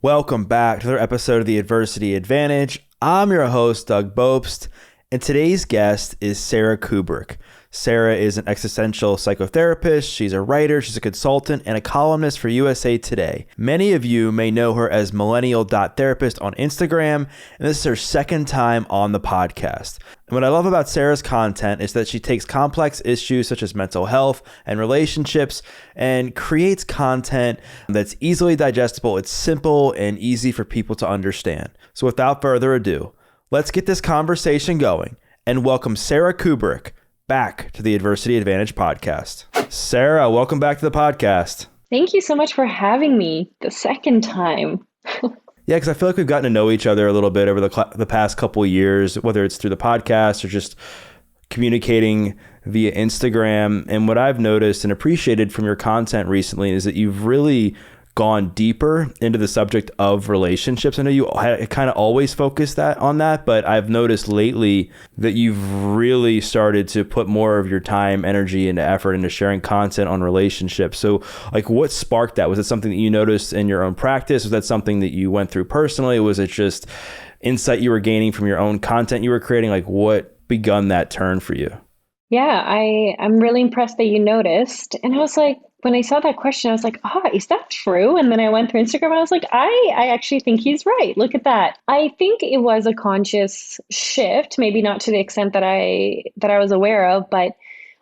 Welcome back to another episode of The Adversity Advantage. I'm your host, Doug Bopst, and today's guest is Sara Kuburic. Sara is an existential psychotherapist. She's a writer, she's a consultant, and a columnist for USA Today. Many of you may know her as Millennial.Therapist on Instagram, and this is her second time on the podcast. And what I love about Sara's content is that she takes complex issues such as mental health and relationships and creates content that's easily digestible. It's simple and easy for people to understand. So without further ado, let's get this conversation going and welcome Sara Kuburic back to the Adversity Advantage podcast. Sara, welcome back to the podcast. Thank you so much for having me the second time. Yeah, because I feel like we've gotten to know each other a little bit over the past couple of years, whether it's through the podcast or just communicating via Instagram. And what I've noticed and appreciated from your content recently is that you've really gone deeper into the subject of relationships. I know you kind of always focus on that, but I've noticed lately that you've really started to put more of your time, energy, and effort into sharing content on relationships. So like, what sparked that? Was it something that you noticed in your own practice? Was that something that you went through personally? Was it just insight you were gaining from your own content you were creating? Like, what begun that turn for you? Yeah, I'm really impressed that you noticed. And I was like, when I saw that question, I was like, is that true? And then I went through Instagram and I was like, I actually think he's right. Look at that. I think it was a conscious shift, maybe not to the extent that I was aware of, but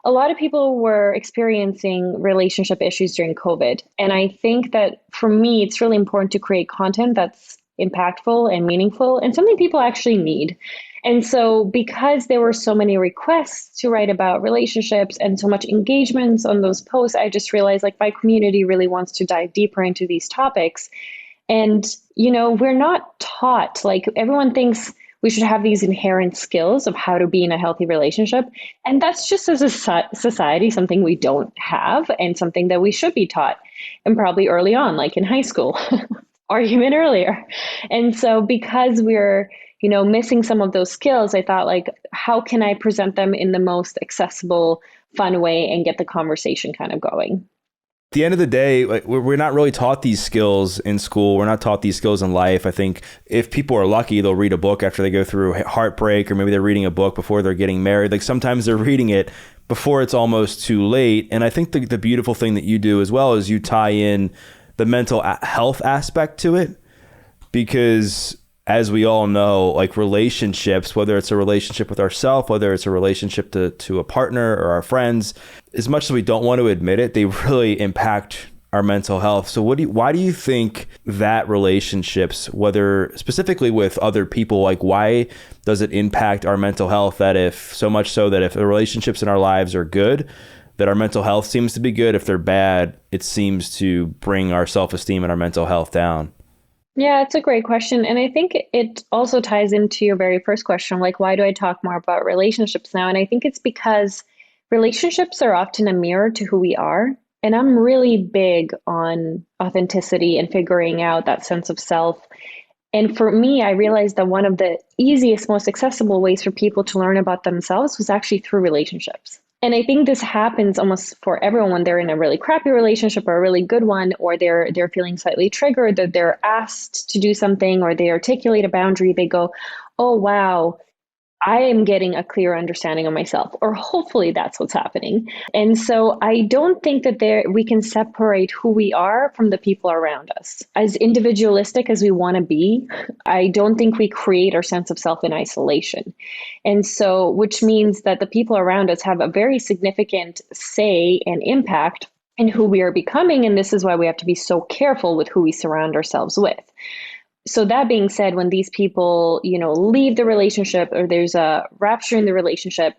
a lot of people were experiencing relationship issues during COVID. And I think that for me, it's really important to create content that's impactful and meaningful and something people actually need. And so because there were so many requests to write about relationships and so much engagements on those posts, I just realized like my community really wants to dive deeper into these topics. And, we're not taught, like everyone thinks we should have these inherent skills of how to be in a healthy relationship. And that's just as a society, something we don't have and something that we should be taught. And probably early on, like in high school, or even earlier. And so because we're missing some of those skills, I thought like, how can I present them in the most accessible, fun way and get the conversation kind of going? At the end of the day, like we're not really taught these skills in school. We're not taught these skills in life. I think if people are lucky, they'll read a book after they go through heartbreak, or maybe they're reading a book before they're getting married. Like sometimes they're reading it before it's almost too late. And I think the beautiful thing that you do as well is you tie in the mental health aspect to it, because as we all know, like relationships, whether it's a relationship with ourselves, whether it's a relationship to a partner or our friends, as much as we don't want to admit it, they really impact our mental health. So why do you think that relationships, whether specifically with other people, like why does it impact our mental health? That if the relationships in our lives are good, that our mental health seems to be good. If they're bad, it seems to bring our self-esteem and our mental health down. Yeah, it's a great question. And I think it also ties into your very first question, like, why do I talk more about relationships now? And I think it's because relationships are often a mirror to who we are. And I'm really big on authenticity and figuring out that sense of self. And for me, I realized that one of the easiest, most accessible ways for people to learn about themselves was actually through relationships. And I think this happens almost for everyone when they're in a really crappy relationship or a really good one, or they're feeling slightly triggered, that they're asked to do something or they articulate a boundary. They go, oh, wow, I am getting a clear understanding of myself, or hopefully that's what's happening. And so I don't think that we can separate who we are from the people around us. As individualistic as we want to be, I don't think we create our sense of self in isolation. And so, which means that the people around us have a very significant say and impact in who we are becoming. And this is why we have to be so careful with who we surround ourselves with. So that being said, when these people, leave the relationship or there's a rupture in the relationship,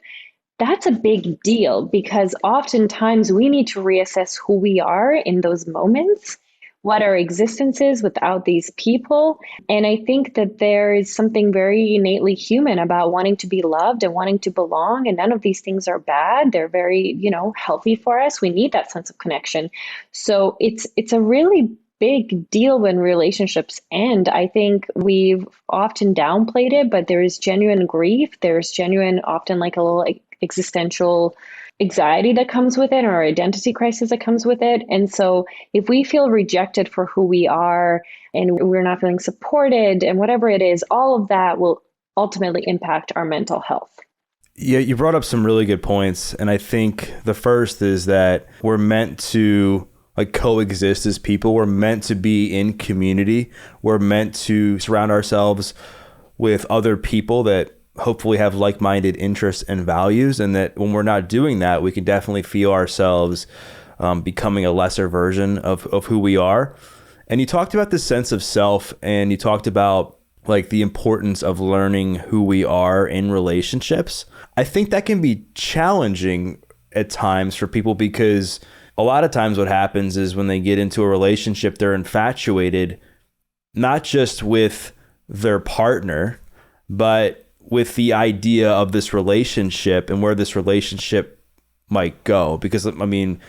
that's a big deal because oftentimes we need to reassess who we are in those moments, what our existence is without these people. And I think that there is something very innately human about wanting to be loved and wanting to belong. And none of these things are bad. They're very, healthy for us. We need that sense of connection. So it's a really big deal when relationships end. I think we've often downplayed it, but there is genuine grief. There's genuine, often like a little existential anxiety that comes with it or identity crisis that comes with it. And so if we feel rejected for who we are and we're not feeling supported and whatever it is, all of that will ultimately impact our mental health. Yeah, you brought up some really good points. And I think the first is that we're meant to like coexist as people. We're meant to be in community. We're meant to surround ourselves with other people that hopefully have like-minded interests and values. And that when we're not doing that, we can definitely feel ourselves becoming a lesser version of who we are. And you talked about the sense of self, and you talked about like the importance of learning who we are in relationships. I think that can be challenging at times for people, because a lot of times what happens is when they get into a relationship, they're infatuated, not just with their partner, but with the idea of this relationship and where this relationship might go. Because I mean,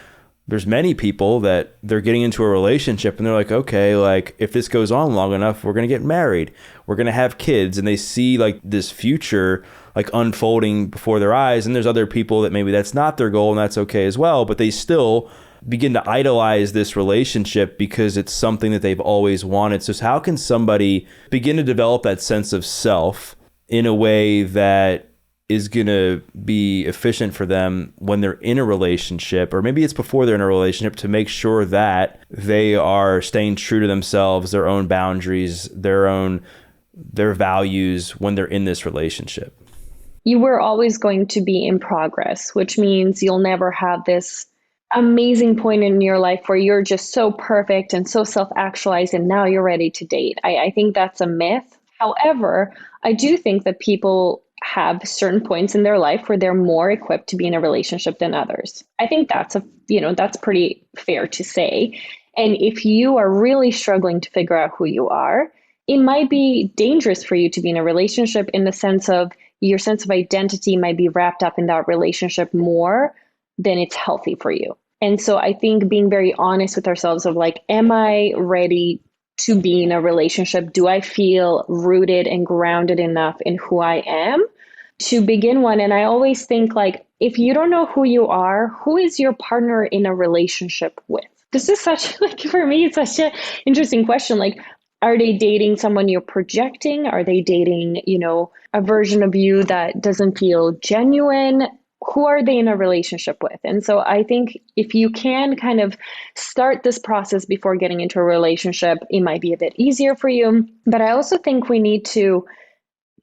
there's many people that they're getting into a relationship and they're like, okay, like if this goes on long enough, we're going to get married, we're going to have kids. And they see like this future like unfolding before their eyes. And there's other people that maybe that's not their goal, and that's okay as well. But they still begin to idolize this relationship because it's something that they've always wanted. So how can somebody begin to develop that sense of self in a way that is going to be efficient for them when they're in a relationship, or maybe it's before they're in a relationship, to make sure that they are staying true to themselves, their own boundaries, their values when they're in this relationship? You were always going to be in progress, which means you'll never have this amazing point in your life where you're just so perfect and so self-actualized and now you're ready to date. I think that's a myth. However, I do think that people have certain points in their life where they're more equipped to be in a relationship than others. I think that's pretty fair to say. And if you are really struggling to figure out who you are, it might be dangerous for you to be in a relationship, in the sense of your sense of identity might be wrapped up in that relationship more than it's healthy for you. And so I think being very honest with ourselves of like, am I ready to be in a relationship? Do I feel rooted and grounded enough in who I am to begin one? And I always think like, if you don't know who you are, who is your partner in a relationship with? This is such, like, for me, it's such an interesting question. Like, are they dating someone you're projecting? Are they dating, a version of you that doesn't feel genuine? Who are they in a relationship with? And so I think if you can kind of start this process before getting into a relationship, it might be a bit easier for you. But I also think we need to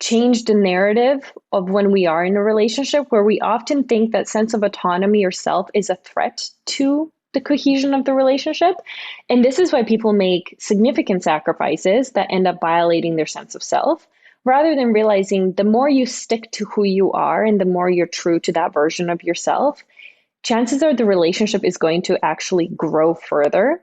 change the narrative of when we are in a relationship, where we often think that sense of autonomy or self is a threat to the cohesion of the relationship. And this is why people make significant sacrifices that end up violating their sense of self, rather than realizing the more you stick to who you are and the more you're true to that version of yourself, chances are the relationship is going to actually grow further,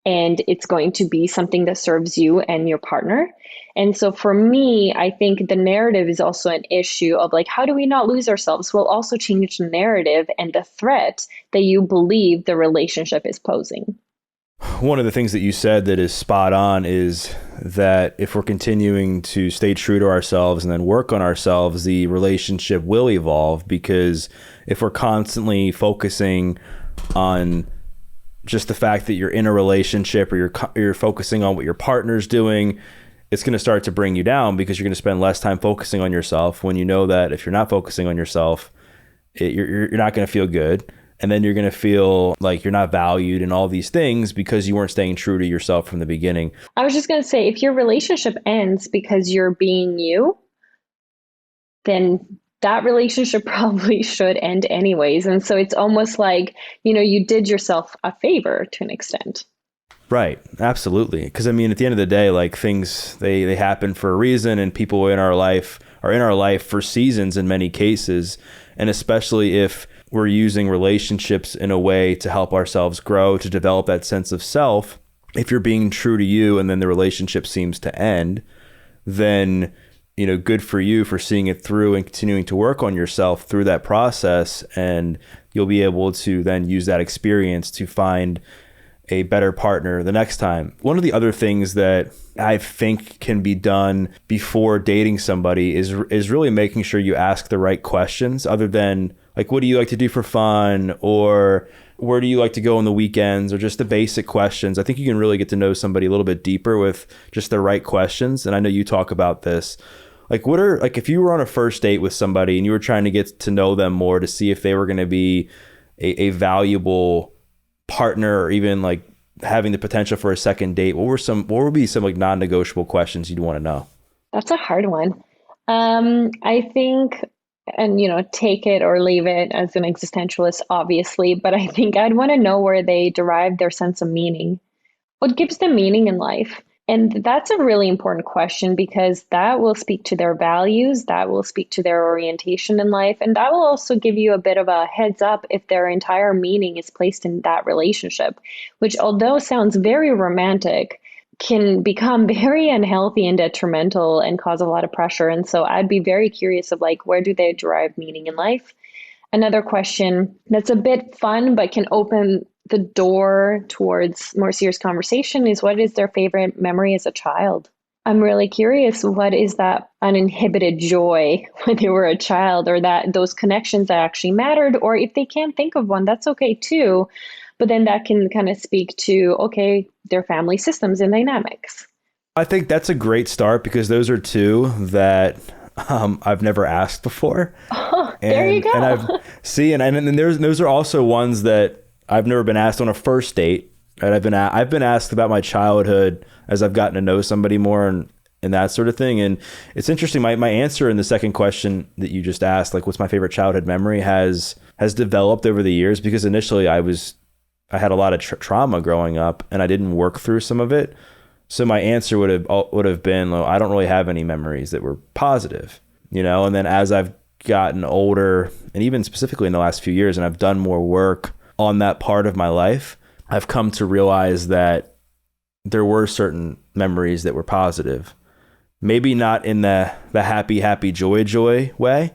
and it's going to be something that serves you and your partner. And so for me, I think the narrative is also an issue of like, how do we not lose ourselves? We'll also change the narrative and the threat that you believe the relationship is posing. One of the things that you said that is spot on is that if we're continuing to stay true to ourselves and then work on ourselves, the relationship will evolve. Because if we're constantly focusing on just the fact that you're in a relationship, or you're focusing on what your partner's doing, it's going to start to bring you down, because you're going to spend less time focusing on yourself, when you know that if you're not focusing on yourself, you're not going to feel good. And then you're going to feel like you're not valued and all these things because you weren't staying true to yourself from the beginning. I was just going to say, if your relationship ends because you're being you, then that relationship probably should end anyways. And so it's almost like, you did yourself a favor to an extent. Right. Absolutely. Because I mean, at the end of the day, like things, they happen for a reason, and people in our life are in our life for seasons in many cases. And especially if we're using relationships in a way to help ourselves grow, to develop that sense of self, if you're being true to you and then the relationship seems to end, then, good for you for seeing it through and continuing to work on yourself through that process. And you'll be able to then use that experience to find a better partner the next time. One of the other things that I think can be done before dating somebody is really making sure you ask the right questions, other than Like, what do you like to do for fun? Or where do you like to go on the weekends? Or just the basic questions. I think you can really get to know somebody a little bit deeper with just the right questions. And I know you talk about this. Like, what are, like, if you were on a first date with somebody and you were trying to get to know them more to see if they were going to be a valuable partner, or even like having the potential for a second date, what would be some like non-negotiable questions you'd want to know? That's a hard one. I think, and take it or leave it as an existentialist, obviously, but I think I'd want to know where they derive their sense of meaning. What gives them meaning in life? And that's a really important question because that will speak to their values, that will speak to their orientation in life, and that will also give you a bit of a heads up if their entire meaning is placed in that relationship, which, although sounds very romantic, can become very unhealthy and detrimental and cause a lot of pressure. And so I'd be very curious of like, where do they derive meaning in life? Another question that's a bit fun but can open the door towards more serious conversation is, what is their favorite memory as a child? I'm really curious, what is that uninhibited joy when they were a child, or that those connections that actually mattered? Or if they can't think of one, that's okay too. But then that can kind of speak to, okay, their family systems and dynamics. I think that's a great start, because those are two that I've never asked before. Oh, there you go. And and those are also ones that I've never been asked on a first date. Right? I've been asked about my childhood as I've gotten to know somebody more, and that sort of thing. And it's interesting. My answer in the second question that you just asked, like, what's my favorite childhood memory, has developed over the years, because initially I had a lot of trauma growing up, and I didn't work through some of it. So my answer would have been, well, I don't really have any memories that were positive, And then as I've gotten older, and even specifically in the last few years, and I've done more work on that part of my life, I've come to realize that there were certain memories that were positive. Maybe not in the happy, joy way,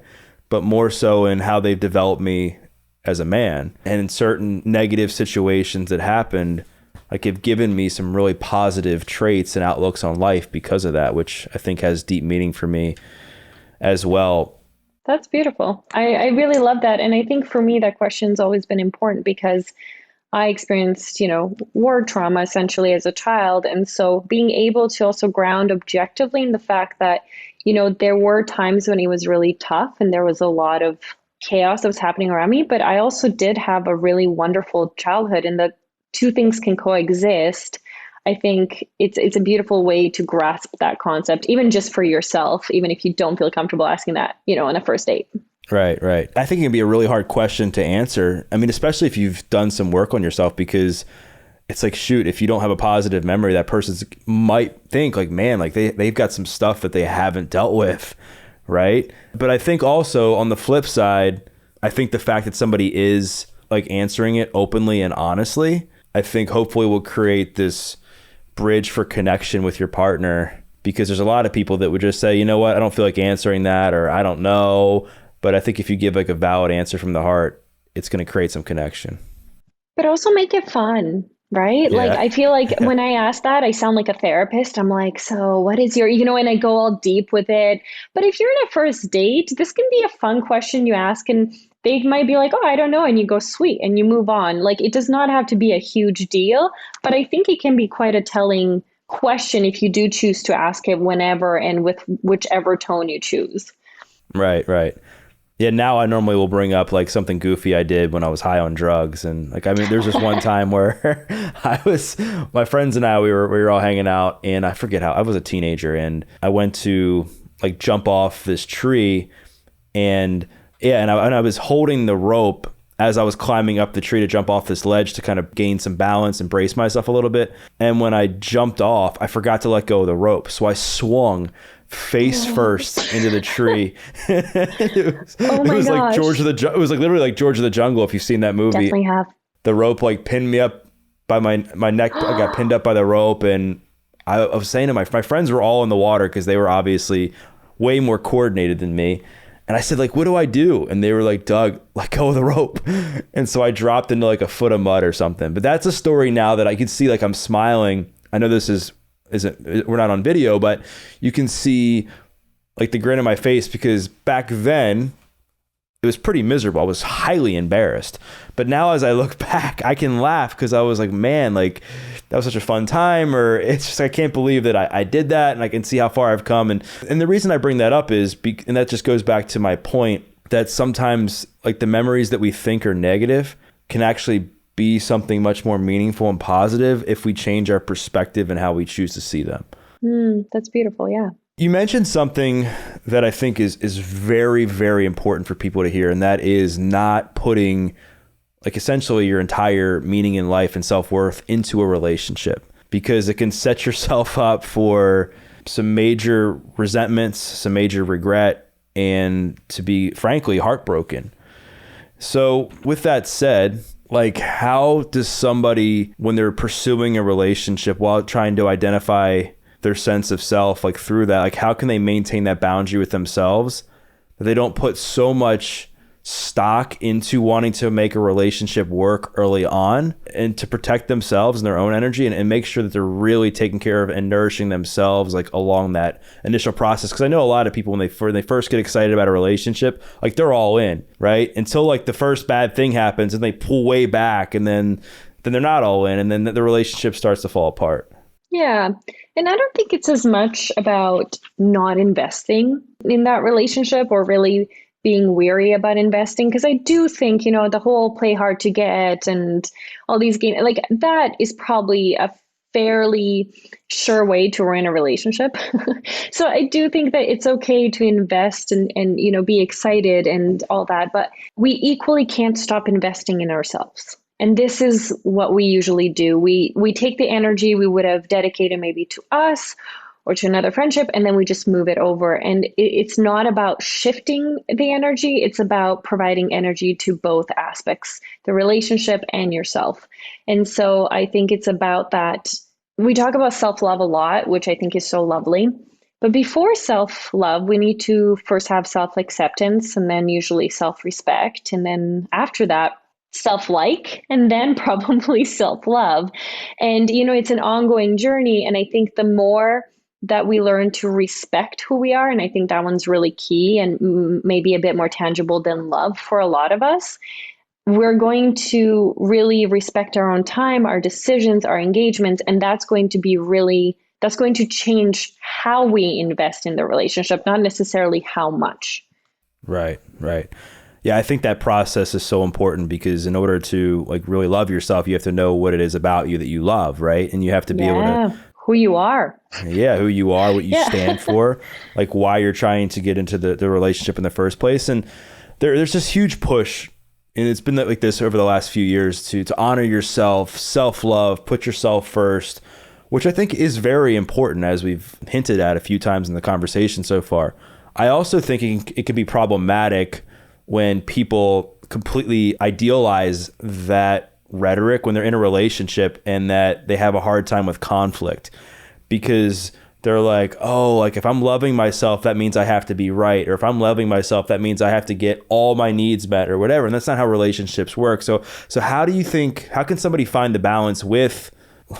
but more so in how they've developed me as a man. And in certain negative situations that happened, like, have given me some really positive traits and outlooks on life because of that, which I think has deep meaning for me as well. That's beautiful. I really love that. And I think for me, that question's always been important because I experienced, war trauma essentially as a child. And so being able to also ground objectively in the fact that, there were times when it was really tough and there was a lot of chaos that was happening around me, but I also did have a really wonderful childhood, and the two things can coexist. I think it's a beautiful way to grasp that concept, even just for yourself, even if you don't feel comfortable asking that, on a first date. Right. I think it can be a really hard question to answer. I mean, especially if you've done some work on yourself, because it's like, shoot, if you don't have a positive memory, that person might think like, man, like they've got some stuff that they haven't dealt with. Right. But I think also on the flip side, I think the fact that somebody is like answering it openly and honestly, I think hopefully will create this bridge for connection with your partner, because there's a lot of people that would just say, you know what, I don't feel like answering that, or I don't know. But I think if you give like a valid answer from the heart, it's going to create some connection. But also make it fun, right? Yeah. Like, I feel like when I ask that, I sound like a therapist. I'm like, so what is your, and I go all deep with it. But if you're in a first date, this can be a fun question you ask, and they might be like, oh, I don't know. And you go, sweet, and you move on. Like, it does not have to be a huge deal, but I think it can be quite a telling question if you do choose to ask it whenever and with whichever tone you choose. Right. Yeah, now I normally will bring up like something goofy I did when I was high on drugs. And like, I mean, there's this one time where my friends and I, we were all hanging out, and I forget how, I was a teenager, and I went to like jump off this tree, and I was holding the rope as I was climbing up the tree to jump off this ledge to kind of gain some balance and brace myself a little bit. And when I jumped off, I forgot to let go of the rope. So I swung face first into the tree. It was like it was like literally like George of the Jungle, if you've seen that movie. Definitely have. The rope like pinned me up by my neck. I got pinned up by the rope, and I was saying to my friends were all in the water because they were obviously way more coordinated than me. And I said, like, what do I do? And they were like, Doug, let go of the rope. And so I dropped into like a foot of mud or something. But that's a story now that I could see, like, I'm smiling. I know this we're not on video, but you can see like the grin on my face, because back then it was pretty miserable. I was highly embarrassed. But now as I look back, I can laugh because I was like, man, like that was such a fun time. Or it's just, I can't believe that I did that, and I can see how far I've come. And the reason I bring that up is, and that just goes back to my point, that sometimes like the memories that we think are negative can actually be something much more meaningful and positive if we change our perspective and how we choose to see them. That's beautiful. Yeah. You mentioned something that I think is very, very important for people to hear, and that is not putting like essentially your entire meaning in life and self-worth into a relationship, because it can set yourself up for some major resentments, some major regret, and to be frankly heartbroken. So with that said, like how does somebody, when they're pursuing a relationship while trying to identify their sense of self, like through that, like how can they maintain that boundary with themselves that they don't put so much stock into wanting to make a relationship work early on, and to protect themselves and their own energy, and make sure that they're really taking care of and nourishing themselves like along that initial process? Because I know a lot of people when they first get excited about a relationship, like they're all in, right? Until like the first bad thing happens and they pull way back, and then they're not all in, and then the relationship starts to fall apart. Yeah. And I don't think it's as much about not investing in that relationship or really being weary about investing. Because I do think, the whole play hard to get and all these games, like that is probably a fairly sure way to ruin a relationship. So I do think that it's okay to invest and be excited and all that, but we equally can't stop investing in ourselves. And this is what we usually do. We take the energy we would have dedicated maybe to us or to another friendship, and then we just move it over. And it's not about shifting the energy. It's about providing energy to both aspects, the relationship and yourself. And so I think it's about that. We talk about self-love a lot, which I think is so lovely. But before self-love, we need to first have self-acceptance, and then usually self-respect. And then after that, self-like, and then probably self-love. And, it's an ongoing journey. And I think the more that we learn to respect who we are, and I think that one's really key and maybe a bit more tangible than love for a lot of us, we're going to really respect our own time, our decisions, our engagements. And that's going to change how we invest in the relationship, not necessarily how much. Right. Yeah, I think that process is so important, because in order to like really love yourself, you have to know what it is about you that you love, right? And you have to be able to who you are. Yeah, who you are, what you stand for, like why you're trying to get into the relationship in the first place. And there's this huge push, and it's been like this over the last few years, to honor yourself, self-love, put yourself first, which I think is very important, as we've hinted at a few times in the conversation so far. I also think it can be problematic when people completely idealize that rhetoric when they're in a relationship, and that they have a hard time with conflict, because they're like, oh, like if I'm loving myself, that means I have to be right. Or if I'm loving myself, that means I have to get all my needs met or whatever. And that's not how relationships work. So how can somebody find the balance with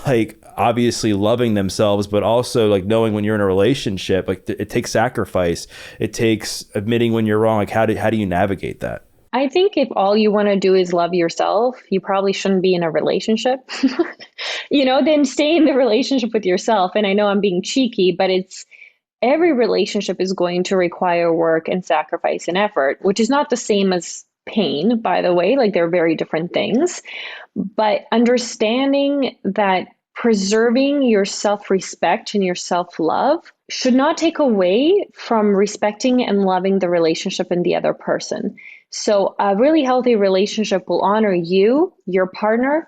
like obviously loving themselves, but also like knowing when you're in a relationship, like it takes sacrifice. It takes admitting when you're wrong. Like how do you navigate that? I think if all you want to do is love yourself, you probably shouldn't be in a relationship. Then stay in the relationship with yourself. And I know I'm being cheeky, but every relationship is going to require work and sacrifice and effort, which is not the same as pain, by the way. Like they're very different things. But understanding that preserving your self-respect and your self-love should not take away from respecting and loving the relationship and the other person. So a really healthy relationship will honor you, your partner,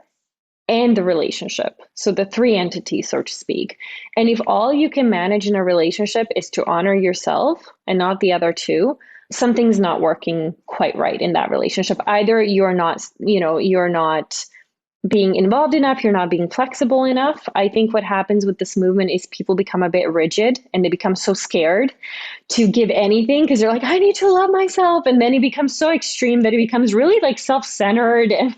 and the relationship. So the three entities, so to speak. And if all you can manage in a relationship is to honor yourself and not the other two, something's not working quite right in that relationship. Either you're not being involved enough, you're not being flexible enough. I think what happens with this movement is people become a bit rigid, and they become so scared to give anything because they're like, I need to love myself. And then it becomes so extreme that it becomes really like self-centered and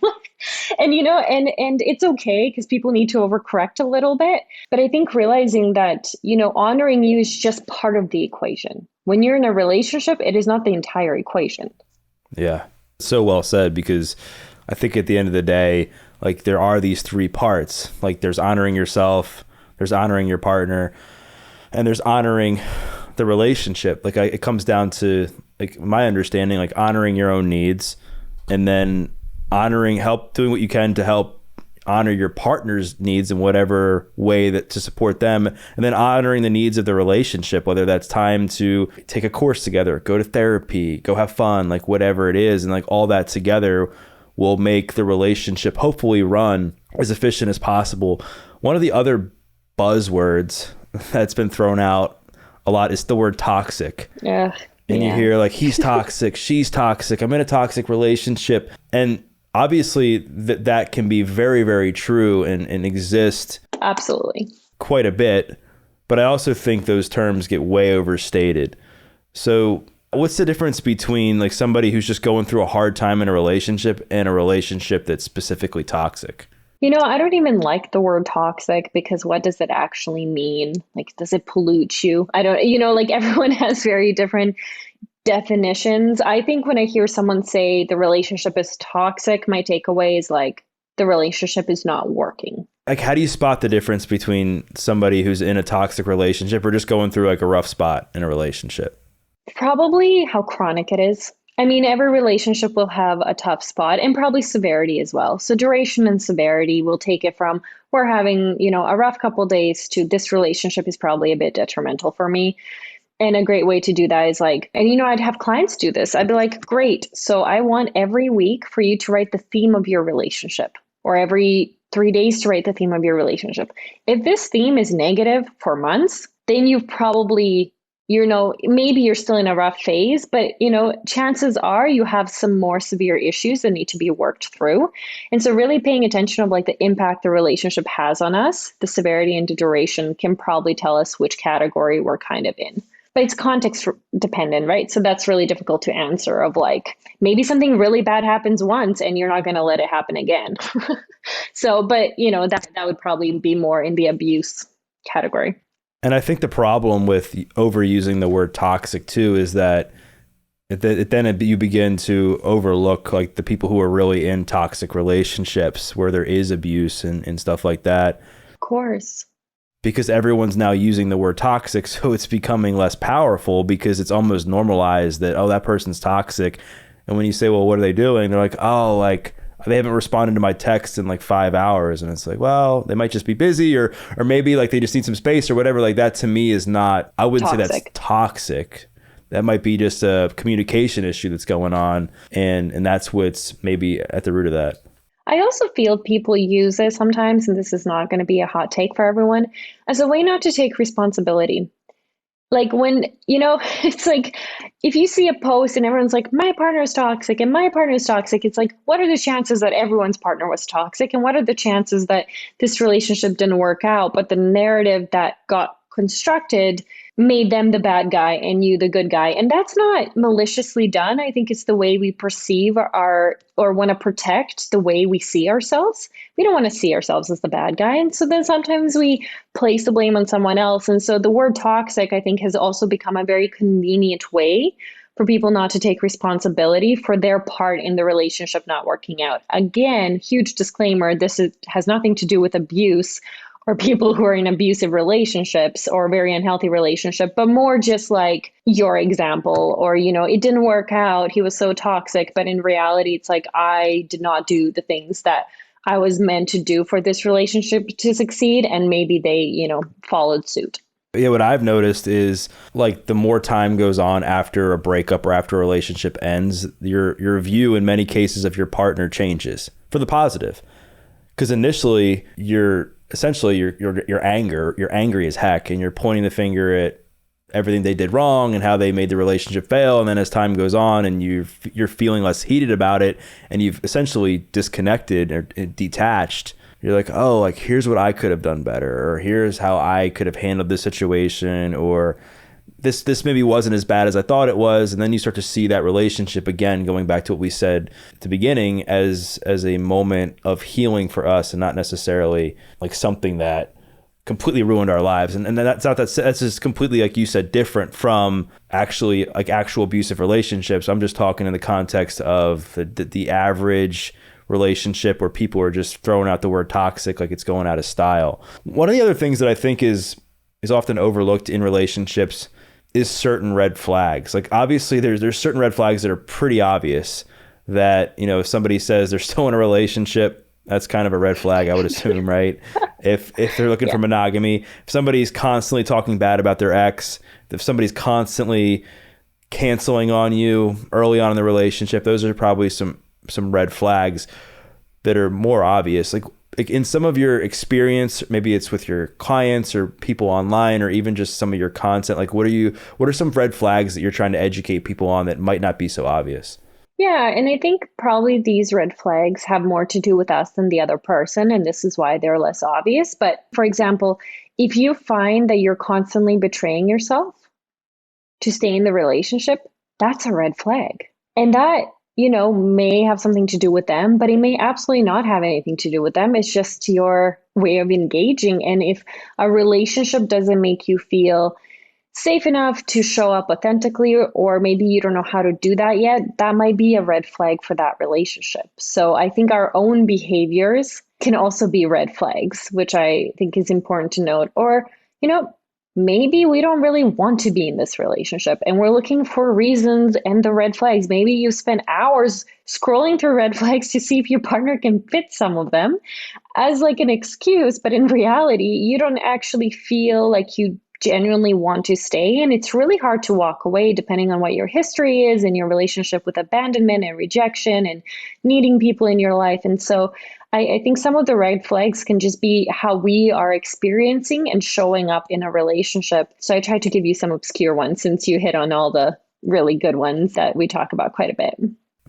it's okay because people need to overcorrect a little bit. But I think realizing that, honoring you is just part of the equation. When you're in a relationship, it is not the entire equation. Yeah. So well said, because I think at the end of the day, like there are these three parts. Like there's honoring yourself, there's honoring your partner, and there's honoring the relationship. Like it comes down to, like my understanding, like honoring your own needs, and then doing what you can to help honor your partner's needs in whatever way that to support them, and then honoring the needs of the relationship, whether that's time to take a course together, go to therapy, go have fun, like whatever it is. And like all that together will make the relationship hopefully run as efficient as possible. One of the other buzzwords that's been thrown out a lot is the word toxic. Yeah. And you hear like, he's toxic, she's toxic, I'm in a toxic relationship. And obviously that can be very, very true and exist absolutely quite a bit. But I also think those terms get way overstated. So what's the difference between like somebody who's just going through a hard time in a relationship and a relationship that's specifically toxic? I don't even like the word toxic, because what does it actually mean? Like, does it pollute you? I don't, like everyone has very different definitions. I think when I hear someone say the relationship is toxic, my takeaway is like the relationship is not working. Like, how do you spot the difference between somebody who's in a toxic relationship or just going through like a rough spot in a relationship? Probably how chronic it is. I mean, every relationship will have a tough spot, and probably severity as well. So duration and severity will take it from we're having, a rough couple days to this relationship is probably a bit detrimental for me. And a great way to do that is like, and I'd have clients do this. I'd be like, great. So I want every week for you to write the theme of your relationship, or every 3 days to write the theme of your relationship. If this theme is negative for months, then you've probably, maybe you're still in a rough phase, but, chances are you have some more severe issues that need to be worked through. And so really paying attention of like the impact the relationship has on us, the severity and the duration can probably tell us which category we're kind of in. But it's context dependent, right? So that's really difficult to answer of like, maybe something really bad happens once and you're not going to let it happen again. So, but that would probably be more in the abuse category. And I think the problem with overusing the word toxic too is that you begin to overlook like the people who are really in toxic relationships where there is abuse and stuff like that. Of course. Because everyone's now using the word toxic, so it's becoming less powerful because it's almost normalized that, oh, that person's toxic. And when you say, well, what are they doing? They're like, oh, like they haven't responded to my text in like 5 hours. And it's like, well, they might just be busy or maybe like they just need some space or whatever. Like that to me is not, I wouldn't say that's toxic. That might be just a communication issue that's going on. And that's what's maybe at the root of that. I also feel people use it sometimes, and this is not going to be a hot take for everyone, as a way not to take responsibility. Like when, it's like, if you see a post and everyone's like, my partner is toxic and my partner is toxic, it's like, what are the chances that everyone's partner was toxic? And what are the chances that this relationship didn't work out? But the narrative that got constructed made them the bad guy and you the good guy. And that's not maliciously done. I think it's the way we perceive or want to protect the way we see ourselves. We don't want to see ourselves as the bad guy. And so then sometimes we place the blame on someone else. And so the word toxic, I think, has also become a very convenient way for people not to take responsibility for their part in the relationship not working out. Again, huge disclaimer, has nothing to do with abuse or people who are in abusive relationships or very unhealthy relationship, but more just like your example or, it didn't work out. He was so toxic, but in reality, it's like, I did not do the things that I was meant to do for this relationship to succeed. And maybe they, followed suit. Yeah, what I've noticed is like the more time goes on after a breakup or after a relationship ends, your view in many cases of your partner changes for the positive. Because initially you're angry as heck and you're pointing the finger at everything they did wrong and how they made the relationship fail. And then as time goes on and you're feeling less heated about it and you've essentially disconnected or detached, you're like, oh, like here's what I could have done better, or here's how I could have handled this situation, or this maybe wasn't as bad as I thought it was. And then you start to see that relationship again, going back to what we said at the beginning, as a moment of healing for us and not necessarily like something that completely ruined our lives. And that's just completely, like you said, different from actually like actual abusive relationships. I'm just talking in the context of the average relationship where people are just throwing out the word toxic like it's going out of style. One of the other things that I think is often overlooked in relationships is certain red flags. Like obviously there's certain red flags that are pretty obvious that, you know, if somebody says they're still in a relationship, that's kind of a red flag, I would assume, right? If they're looking for monogamy, if somebody's constantly talking bad about their ex, if somebody's constantly canceling on you early on in the relationship, those are probably some red flags that are more obvious. Like in some of your experience, maybe it's with your clients or people online, or even just some of your content, like what are some red flags that you're trying to educate people on that might not be so obvious? Yeah, and I think probably these red flags have more to do with us than the other person, and this is why they're less obvious. But for example, if you find that you're constantly betraying yourself to stay in the relationship, that's a red flag. And that, may have something to do with them, but it may absolutely not have anything to do with them. It's just your way of engaging. And if a relationship doesn't make you feel safe enough to show up authentically, or maybe you don't know how to do that yet, that might be a red flag for that relationship. So I think our own behaviors can also be red flags, which I think is important to note. Or, maybe we don't really want to be in this relationship and we're looking for reasons and the red flags. Maybe you spend hours scrolling through red flags to see if your partner can fit some of them as like an excuse, but in reality, you don't actually feel like you genuinely want to stay. And it's really hard to walk away depending on what your history is and your relationship with abandonment and rejection and needing people in your life. And so I think some of the red flags can just be how we are experiencing and showing up in a relationship. So I tried to give you some obscure ones since you hit on all the really good ones that we talk about quite a bit.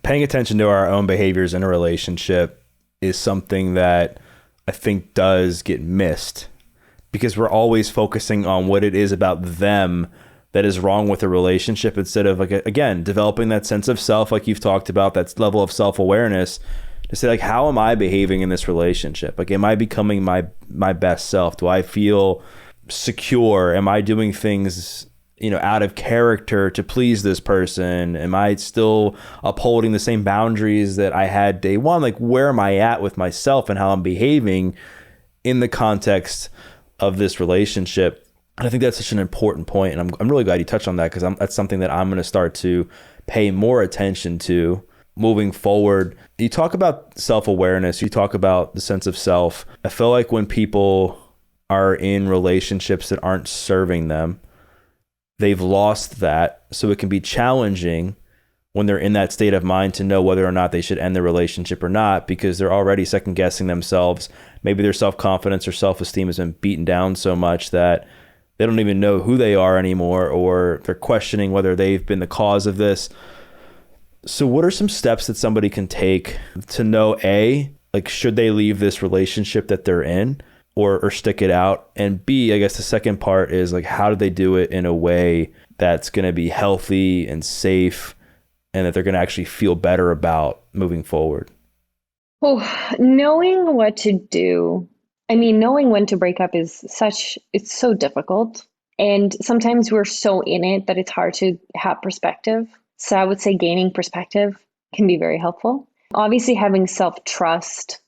Paying attention to our own behaviors in a relationship is something that I think does get missed, because we're always focusing on what it is about them that is wrong with a relationship, instead of, like, again, developing that sense of self, like you've talked about, that level of self-awareness, to say, like, how am I behaving in this relationship? Like, am I becoming my best self? Do I feel secure? Am I doing things, out of character to please this person? Am I still upholding the same boundaries that I had day one? Like, where am I at with myself and how I'm behaving in the context of this relationship? And I think that's such an important point. And I'm really glad you touched on that, because that's something that I'm going to start to pay more attention to moving forward. You talk about self-awareness, you talk about the sense of self. I feel like when people are in relationships that aren't serving them, they've lost that. So it can be challenging when they're in that state of mind to know whether or not they should end the relationship or not, because they're already second guessing themselves. Maybe their self-confidence or self-esteem has been beaten down so much that they don't even know who they are anymore, or they're questioning whether they've been the cause of this. So what are some steps that somebody can take to know, like, should they leave this relationship that they're in or stick it out? And B, I guess the second part is, like, how do they do it in a way that's going to be healthy and safe, and that they're going to actually feel better about moving forward? Oh, knowing what to do. I mean, knowing when to break up it's so difficult. And sometimes we're so in it that it's hard to have perspective. So I would say gaining perspective can be very helpful. Obviously, having self-trust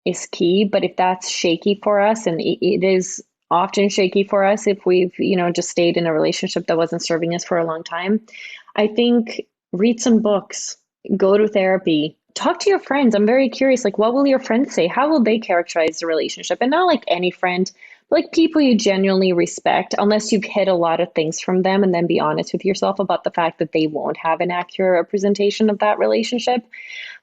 is key, but if that's shaky for us, and it is often shaky for us if we've, just stayed in a relationship that wasn't serving us for a long time, I think read some books, go to therapy, talk to your friends. I'm very curious, like, what will your friends say? How will they characterize the relationship? And not like any friend, but like people you genuinely respect, unless you've hid a lot of things from them, and then be honest with yourself about the fact that they won't have an accurate representation of that relationship.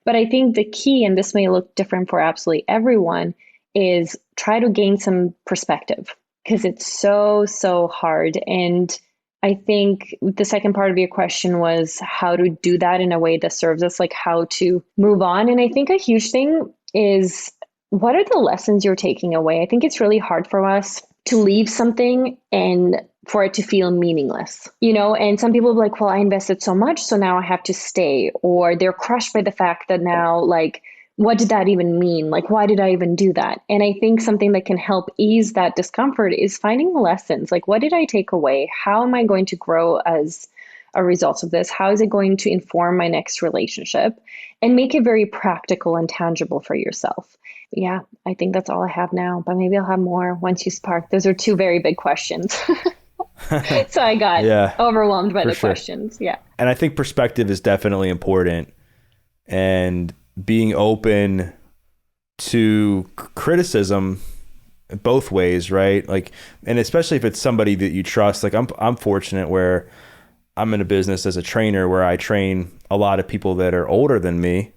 But I think the key, and this may look different for absolutely everyone, is try to gain some perspective, because it's so, so hard. And I think the second part of your question was how to do that in a way that serves us, like how to move on. And I think a huge thing is, what are the lessons you're taking away? I think it's really hard for us to leave something and for it to feel meaningless, and some people are like, well, I invested so much, so now I have to stay, or they're crushed by the fact that now, like, what did that even mean? Like, why did I even do that? And I think something that can help ease that discomfort is finding the lessons. Like, what did I take away? How am I going to grow as a result of this? How is it going to inform my next relationship? And make it very practical and tangible for yourself. Yeah, I think that's all I have now, but maybe I'll have more once you spark. Those are two very big questions. So I got Yeah, overwhelmed by for the sure. questions. Yeah. And I think perspective is definitely important, and being open to criticism both ways, right? Like, and especially if it's somebody that you trust. Like I'm fortunate where I'm in a business as a trainer where I train a lot of people that are older than me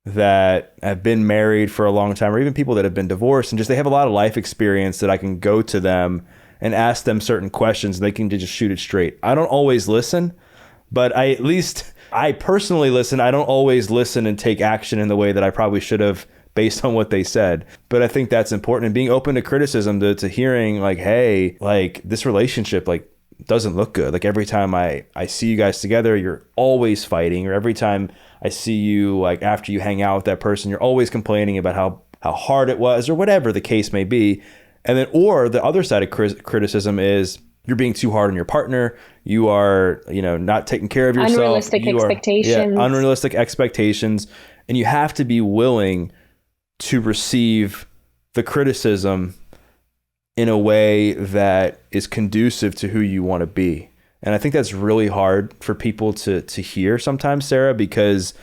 that have been married for a long time, or even people that have been divorced, and just they have a lot of life experience that I can go to them and ask them certain questions and they can just shoot it straight. I don't always listen, but I personally listen. I don't always listen and take action in the way that I probably should have based on what they said. But I think that's important, and being open to criticism, to hearing like, hey, like this relationship like doesn't look good. Like every time I see you guys together, you're always fighting, or every time I see you, like after you hang out with that person, you're always complaining about how hard it was, or whatever the case may be. And then, or the other side of criticism is you're being too hard on your partner. You are, not taking care of yourself. Unrealistic expectations. Unrealistic expectations. And you have to be willing to receive the criticism in a way that is conducive to who you want to be. And I think that's really hard for people to hear sometimes, Sarah, because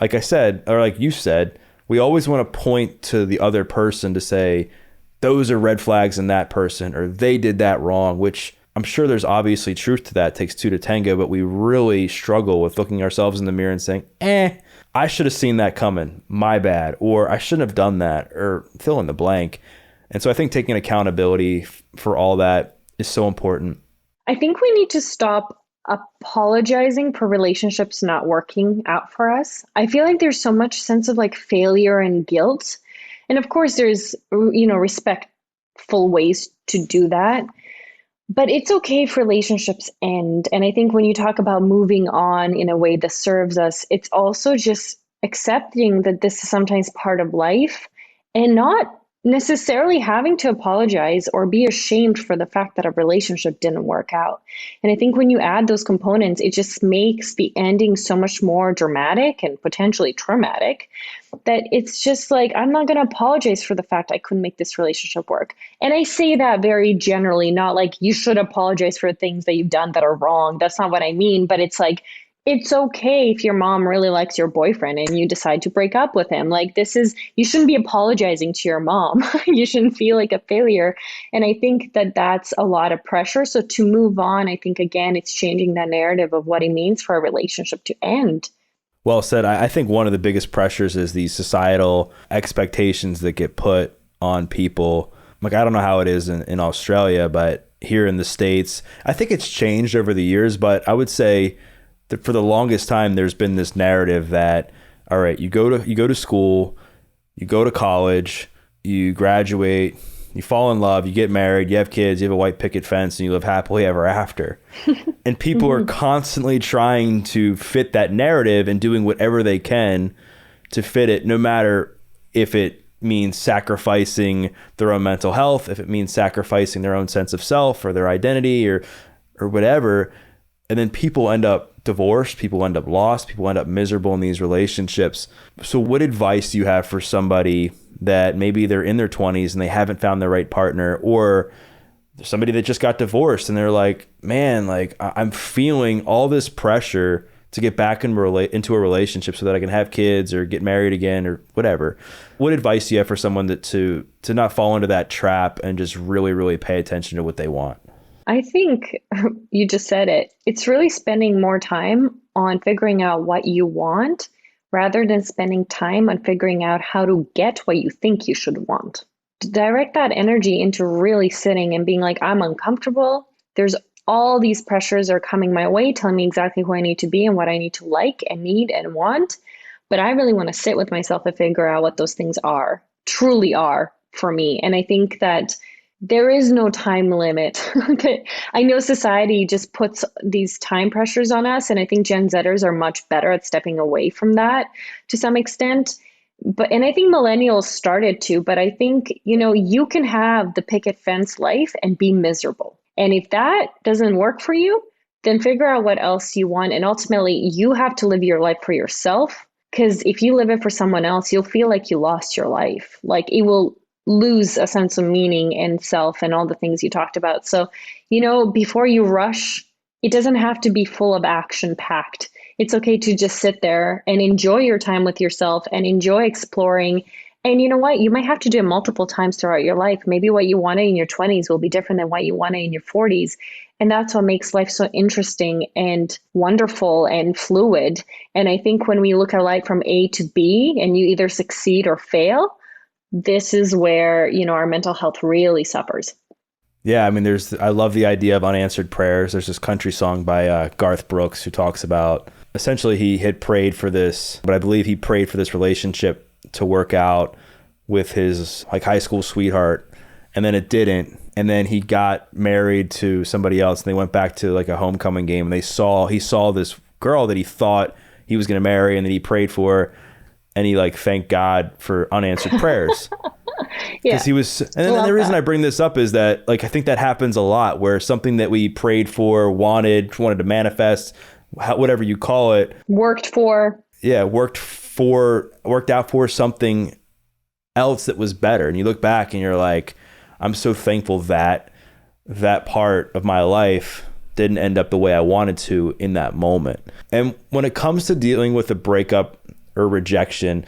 like I said, or like you said, we always want to point to the other person to say, those are red flags in that person, or they did that wrong, which I'm sure there's obviously truth to that. It takes two to tango, but we really struggle with looking ourselves in the mirror and saying, I should have seen that coming, my bad, or I shouldn't have done that, or fill in the blank. And so I think taking accountability for all that is so important. I think we need to stop apologizing for relationships not working out for us. I feel like there's so much sense of like failure and guilt. And of course, there's, respectful ways to do that. But it's okay if relationships end. And I think when you talk about moving on in a way that serves us, it's also just accepting that this is sometimes part of life and not necessarily having to apologize or be ashamed for the fact that a relationship didn't work out. And I think when you add those components, it just makes the ending so much more dramatic and potentially traumatic, that it's just like, I'm not going to apologize for the fact I couldn't make this relationship work. And I say that very generally, not like you should apologize for things that you've done that are wrong. That's not what I mean. But it's like, it's okay if your mom really likes your boyfriend and you decide to break up with him. Like you shouldn't be apologizing to your mom. You shouldn't feel like a failure. And I think that that's a lot of pressure. So to move on, I think, again, it's changing that narrative of what it means for a relationship to end. Well said. I think one of the biggest pressures is these societal expectations that get put on people. Like, I don't know how it is in Australia, but here in the States, I think it's changed over the years, but I would say that for the longest time, there's been this narrative that, all right, you go to school, you go to college, you graduate, you fall in love, you get married, you have kids, you have a white picket fence, and you live happily ever after. And people are constantly trying to fit that narrative and doing whatever they can to fit it, no matter if it means sacrificing their own mental health, if it means sacrificing their own sense of self or their identity or whatever. And then people end up divorced, people end up lost, people end up miserable in these relationships. So what advice do you have for somebody that maybe they're in their 20s and they haven't found the right partner, or somebody that just got divorced and they're like, man, like I'm feeling all this pressure to get back into a relationship so that I can have kids or get married again or whatever. What advice do you have for someone to not fall into that trap and just really, really pay attention to what they want? I think you just said it. It's really spending more time on figuring out what you want rather than spending time on figuring out how to get what you think you should want. To direct that energy into really sitting and being like, I'm uncomfortable. There's all these pressures are coming my way, telling me exactly who I need to be and what I need to like and need and want. But I really want to sit with myself and figure out what those things truly are for me. And I think that there is no time limit. I know society just puts these time pressures on us, and I think Gen Zers are much better at stepping away from that to some extent. And I think millennials started to, but I think, you can have the picket fence life and be miserable. And if that doesn't work for you, then figure out what else you want. And ultimately, you have to live your life for yourself. Because if you live it for someone else, you'll feel like you lost your life. Like it will lose a sense of meaning and self and all the things you talked about. So, before you rush, it doesn't have to be full of action packed. It's okay to just sit there and enjoy your time with yourself and enjoy exploring. And you know what? You might have to do it multiple times throughout your life. Maybe what you wanted in your 20s will be different than what you wanted in your 40s. And that's what makes life so interesting and wonderful and fluid. And I think when we look at life from A to B and you either succeed or fail, this is where, our mental health really suffers. Yeah, I mean, I love the idea of unanswered prayers. There's this country song by Garth Brooks who talks about, essentially he had prayed for this, but I believe he prayed for this relationship to work out with his like high school sweetheart, and then it didn't. And then he got married to somebody else, and they went back to like a homecoming game, and he saw this girl that he thought he was going to marry, and then he prayed for, and he like thanked God for unanswered prayers. Yeah. He was, and then the reason I bring this up is that like I think that happens a lot, where something that we prayed for, wanted to manifest, whatever you call it, worked out for something else that was better. And you look back and you're like, I'm so thankful that that part of my life didn't end up the way I wanted to in that moment. And when it comes to dealing with a breakup or rejection,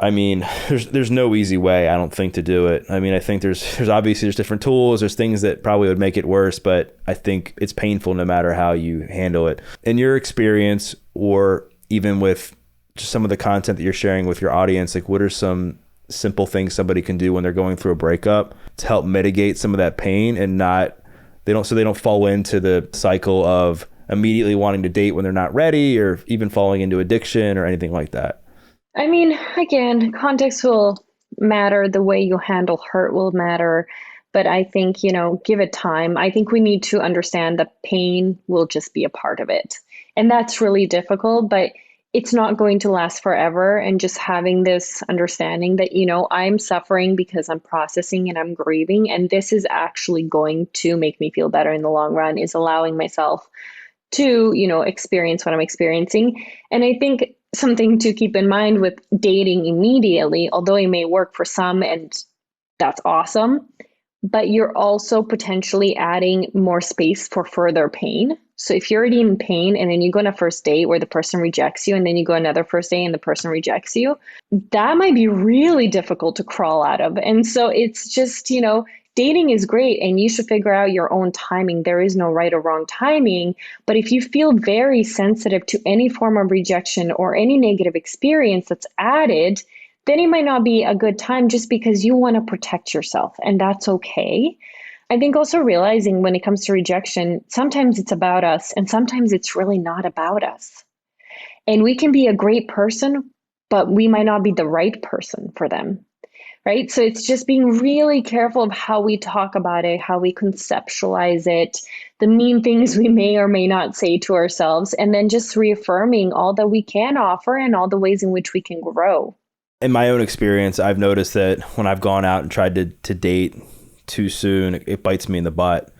I mean, there's no easy way, I don't think, to do it. I mean, I think there's obviously different tools, there's things that probably would make it worse, but I think it's painful no matter how you handle it. In your experience, or even with just some of the content that you're sharing with your audience, like what are some simple things somebody can do when they're going through a breakup to help mitigate some of that pain and they don't fall into the cycle of immediately wanting to date when they're not ready, or even falling into addiction or anything like that? I mean, again, context will matter. The way you handle hurt will matter. But I think, give it time. I think we need to understand that pain will just be a part of it. And that's really difficult, but it's not going to last forever. And just having this understanding that, I'm suffering because I'm processing and I'm grieving. And this is actually going to make me feel better in the long run, is allowing myself to, experience what I'm experiencing. And I think something to keep in mind with dating immediately, although it may work for some and that's awesome, but you're also potentially adding more space for further pain. So if you're already in pain and then you go on a first date where the person rejects you, and then you go another first date and the person rejects you, that might be really difficult to crawl out of. And so it's just, dating is great and you should figure out your own timing. There is no right or wrong timing. But if you feel very sensitive to any form of rejection or any negative experience that's added, then it might not be a good time, just because you want to protect yourself. And that's okay. I think also realizing when it comes to rejection, sometimes it's about us and sometimes it's really not about us. And we can be a great person, but we might not be the right person for them. Right? So it's just being really careful of how we talk about it, how we conceptualize it, the mean things we may or may not say to ourselves, and then just reaffirming all that we can offer and all the ways in which we can grow. In my own experience, I've noticed that when I've gone out and tried to date too soon, it bites me in the butt,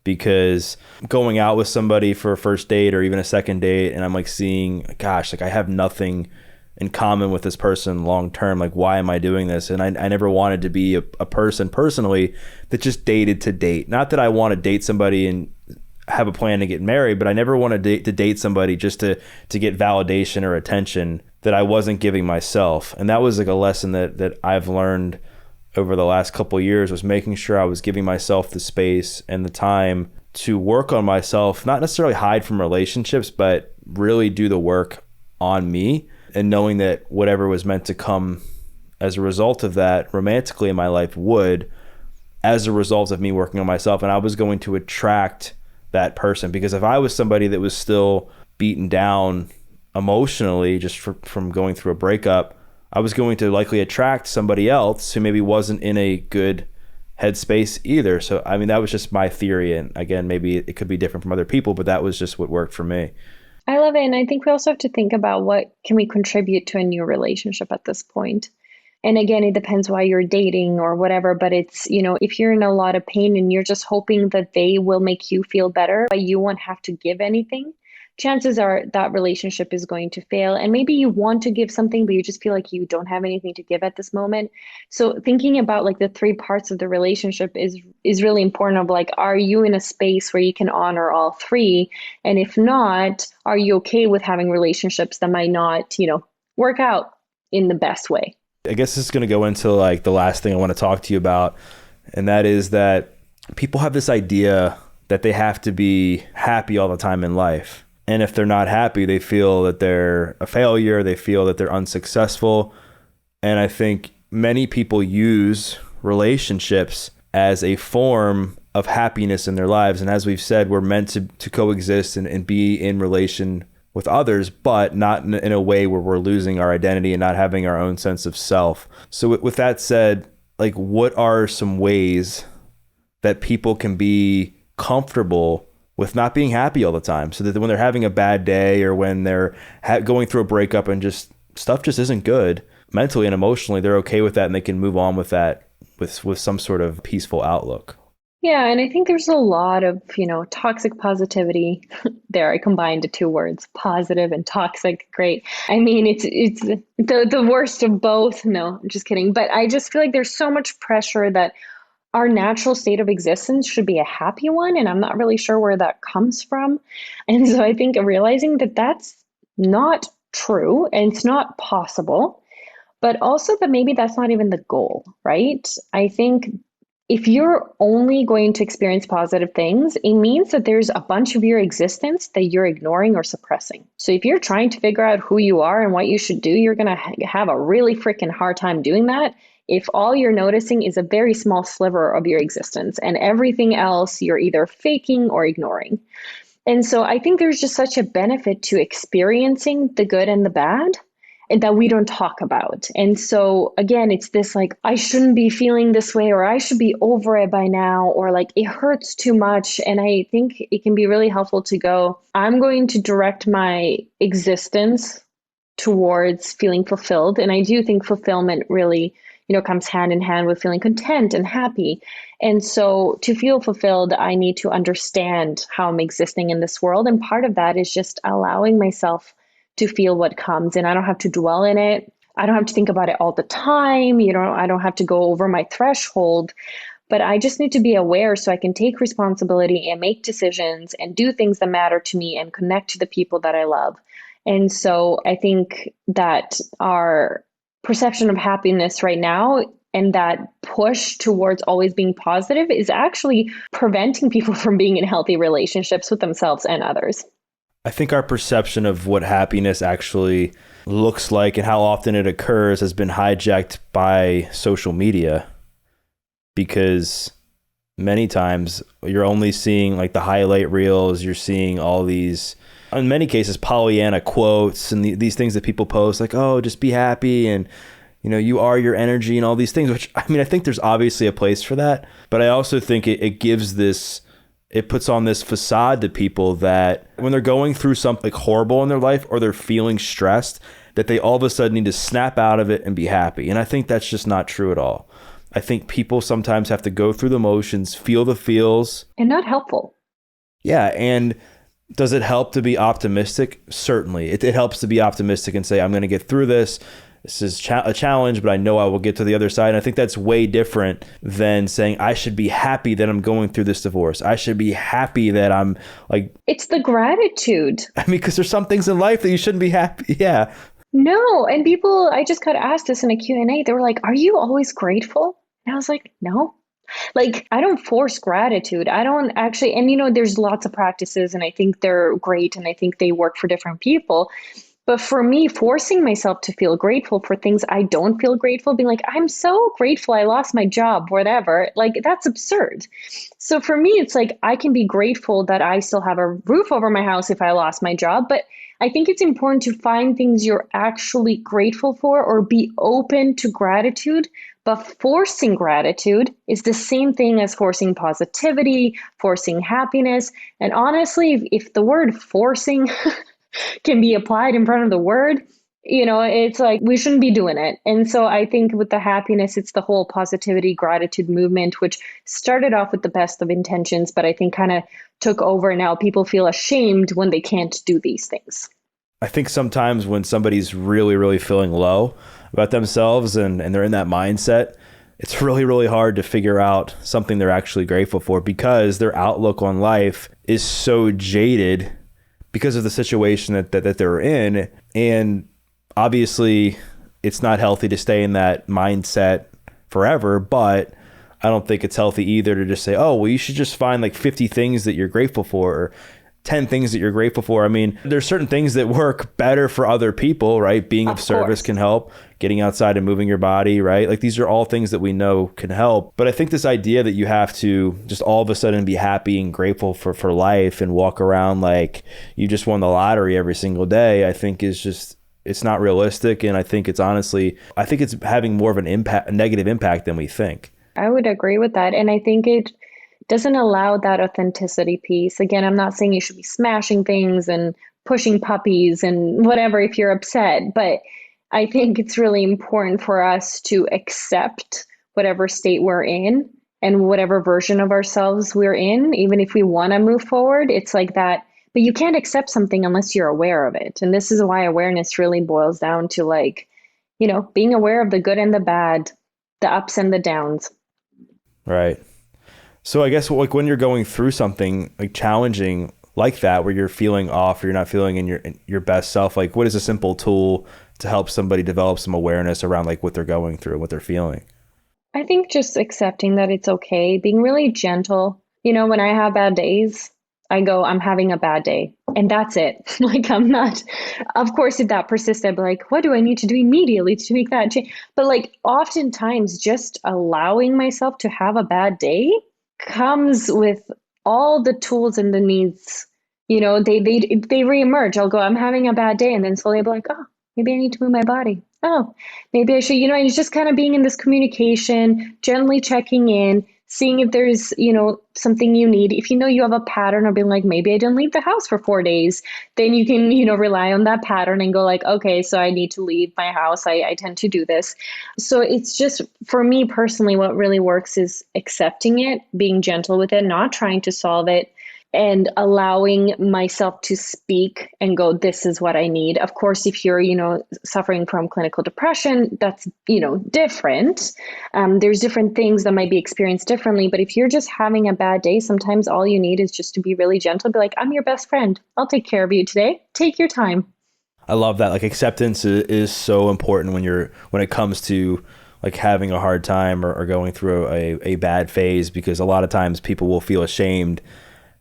because going out with somebody for a first date or even a second date, and I'm like seeing, gosh, like I have nothing in common with this person long term. Like, why am I doing this? And I never wanted to be a person personally that just dated to date. Not that I want to date somebody and have a plan to get married, but I never wanted to date somebody just to get validation or attention that I wasn't giving myself. And that was like a lesson that I've learned over the last couple of years, was making sure I was giving myself the space and the time to work on myself, not necessarily hide from relationships, but really do the work on me. And knowing that whatever was meant to come as a result of that romantically in my life would, as a result of me working on myself, and I was going to attract that person. Because if I was somebody that was still beaten down emotionally just from going through a breakup, I was going to likely attract somebody else who maybe wasn't in a good headspace either. So, I mean, that was just my theory. And again, maybe it could be different from other people, but that was just what worked for me. I love it. And I think we also have to think about what can we contribute to a new relationship at this point. And again, it depends why you're dating or whatever, but it's, if you're in a lot of pain and you're just hoping that they will make you feel better, but you won't have to give anything, chances are that relationship is going to fail. And maybe you want to give something, but you just feel like you don't have anything to give at this moment. So thinking about like the three parts of the relationship is really important of like, are you in a space where you can honor all three? And if not, are you okay with having relationships that might not, work out in the best way? I guess this is going to go into like the last thing I want to talk to you about. And that is that people have this idea that they have to be happy all the time in life. And if they're not happy, they feel that they're a failure. They feel that they're unsuccessful. And I think many people use relationships as a form of happiness in their lives. And as we've said, we're meant to coexist and be in relation with others, but not in a way where we're losing our identity and not having our own sense of self. So with that said, like, what are some ways that people can be comfortable with not being happy all the time, so that when they're having a bad day or when they're going through a breakup and just stuff just isn't good mentally and emotionally, they're okay with that and they can move on with that with some sort of peaceful outlook? Yeah, and I think there's a lot of, toxic positivity. There, I combined the two words, positive and toxic. Great. I mean, it's the worst of both. No, I'm just kidding. But I just feel like there's so much pressure that our natural state of existence should be a happy one, and I'm not really sure where that comes from. And so I think realizing that that's not true and it's not possible, but also that maybe that's not even the goal, right? I think if you're only going to experience positive things, it means that there's a bunch of your existence that you're ignoring or suppressing. So if you're trying to figure out who you are and what you should do, you're going to have a really freaking hard time doing that if all you're noticing is a very small sliver of your existence and everything else you're either faking or ignoring. And so I think there's just such a benefit to experiencing the good and the bad and that we don't talk about. And so again, it's this like, I shouldn't be feeling this way, or I should be over it by now, or like it hurts too much. And I think it can be really helpful to go, I'm going to direct my existence towards feeling fulfilled. And I do think fulfillment really, comes hand in hand with feeling content and happy. And so to feel fulfilled, I need to understand how I'm existing in this world. And part of that is just allowing myself to feel what comes, and I don't have to dwell in it. I don't have to think about it all the time. I don't have to go over my threshold, but I just need to be aware so I can take responsibility and make decisions and do things that matter to me and connect to the people that I love. And so I think that our perception of happiness right now and that push towards always being positive is actually preventing people from being in healthy relationships with themselves and others. I think our perception of what happiness actually looks like and how often it occurs has been hijacked by social media, because many times you're only seeing like the highlight reels. You're seeing all these, in many cases, Pollyanna quotes and these things that people post like, oh, just be happy and, you are your energy and all these things, which I mean, I think there's obviously a place for that. But I also think it gives this, it puts on this facade to people that when they're going through something horrible in their life or they're feeling stressed, that they all of a sudden need to snap out of it and be happy. And I think that's just not true at all. I think people sometimes have to go through the motions, feel the feels. And not helpful. Yeah. And does it help to be optimistic? Certainly. It helps to be optimistic and say, I'm going to get through this. This is a challenge, but I know I will get to the other side. And I think that's way different than saying, I should be happy that I'm going through this divorce. I should be happy that I'm like... It's the gratitude. I mean, because there's some things in life that you shouldn't be happy. Yeah. No. And people, I just got asked this in a Q&A. They were like, are you always grateful? And I was like, no. Like, I don't force gratitude. I don't actually, and there's lots of practices and I think they're great and I think they work for different people. But for me, forcing myself to feel grateful for things I don't feel grateful, being like, I'm so grateful I lost my job, whatever, like that's absurd. So for me, it's like, I can be grateful that I still have a roof over my house if I lost my job. But I think it's important to find things you're actually grateful for or be open to gratitude. But forcing gratitude is the same thing as forcing positivity, forcing happiness. And honestly, if the word forcing can be applied in front of the word, It's like we shouldn't be doing it. And so I think with the happiness, it's the whole positivity, gratitude movement, which started off with the best of intentions, but I think kind of took over. Now people feel ashamed when they can't do these things. I think sometimes when somebody's really, really feeling low about themselves and they're in that mindset, it's really, really hard to figure out something they're actually grateful for because their outlook on life is so jaded because of the situation that they're in. And obviously, it's not healthy to stay in that mindset forever, but I don't think it's healthy either to just say, oh, well, you should just find like 50 things that you're grateful for or 10 things that you're grateful for. I mean, there's certain things that work better for other people, right? Being of service can help, getting outside and moving your body, right? Like these are all things that we know can help. But I think this idea that you have to just all of a sudden be happy and grateful for life and walk around like you just won the lottery every single day, I think is just, it's not realistic. And I think it's having more of an impact, a negative impact than we think. I would agree with that. And I think it doesn't allow that authenticity piece. Again, I'm not saying you should be smashing things and pushing puppies and whatever if you're upset, but I think it's really important for us to accept whatever state we're in and whatever version of ourselves we're in, even if we want to move forward. It's like that, but you can't accept something unless you're aware of it. And this is why awareness really boils down to like, being aware of the good and the bad, the ups and the downs. Right. So I guess like when you're going through something like challenging like that, where you're feeling off or you're not feeling in your best self, like what is a simple tool to help somebody develop some awareness around like what they're going through, what they're feeling? I think just accepting that it's okay, being really gentle. When I have bad days, I go, I'm having a bad day. And that's it. Like, I'm not, of course, if that persists, I'd be like, what do I need to do immediately to make that change? But like, oftentimes, just allowing myself to have a bad day comes with all the tools and the needs. They reemerge. I'll go, I'm having a bad day. And then slowly I'll be like, oh, maybe I need to move my body. Oh, maybe I should, and it's just kind of being in this communication, gently checking in, seeing if there's, something you need. If you have a pattern of being like, maybe I didn't leave the house for 4 days, then you can, rely on that pattern and go like, okay, so I need to leave my house. I tend to do this. So it's just, for me personally, what really works is accepting it, being gentle with it, not trying to solve it, and allowing myself to speak and go, this is what I need. Of course, if you're, suffering from clinical depression, that's, different. There's different things that might be experienced differently. But if you're just having a bad day, sometimes all you need is just to be really gentle. Be like, I'm your best friend. I'll take care of you today. Take your time. I love that. Like acceptance is so important when it comes to like having a hard time or going through a bad phase, because a lot of times people will feel ashamed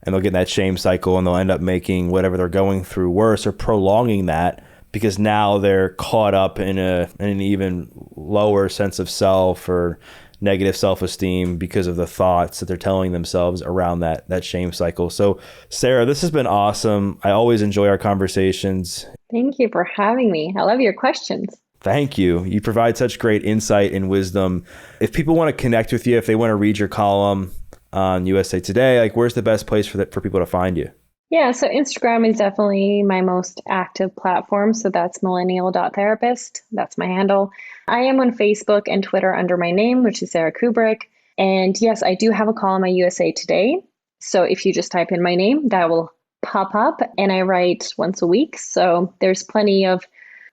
and they'll get in that shame cycle and they'll end up making whatever they're going through worse or prolonging that because now they're caught up in an even lower sense of self or negative self-esteem because of the thoughts that they're telling themselves around that shame cycle. So Sara, this has been awesome. I always enjoy our conversations. Thank you for having me. I love your questions. Thank you. You provide such great insight and wisdom. If people want to connect with you, if they want to read your column on USA Today, like where's the best place for people to find you? Yeah, so Instagram is definitely my most active platform. So that's Millennial.Therapist. That's my handle. I am on Facebook and Twitter under my name, which is Sara Kuburic. And yes, I do have a column on USA Today. So if you just type in my name, that will pop up, and I write once a week. So there's plenty of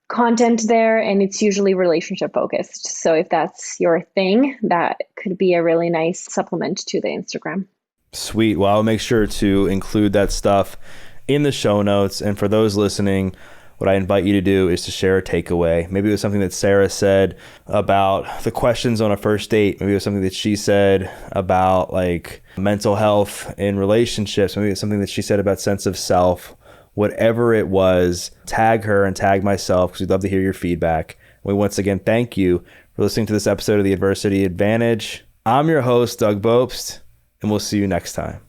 content there, and it's usually relationship focused. So if that's your thing, that could be a really nice supplement to the Instagram. Sweet. Well, I'll make sure to include that stuff in the show notes. And for those listening, what I invite you to do is to share a takeaway. Maybe it was something that Sara said about the questions on a first date. Maybe it was something that she said about like mental health in relationships. Maybe it's something that she said about sense of self. Whatever it was, tag her and tag myself because we'd love to hear your feedback. We once again thank you for listening to this episode of The Adversity Advantage. I'm your host, Doug Bopst, and we'll see you next time.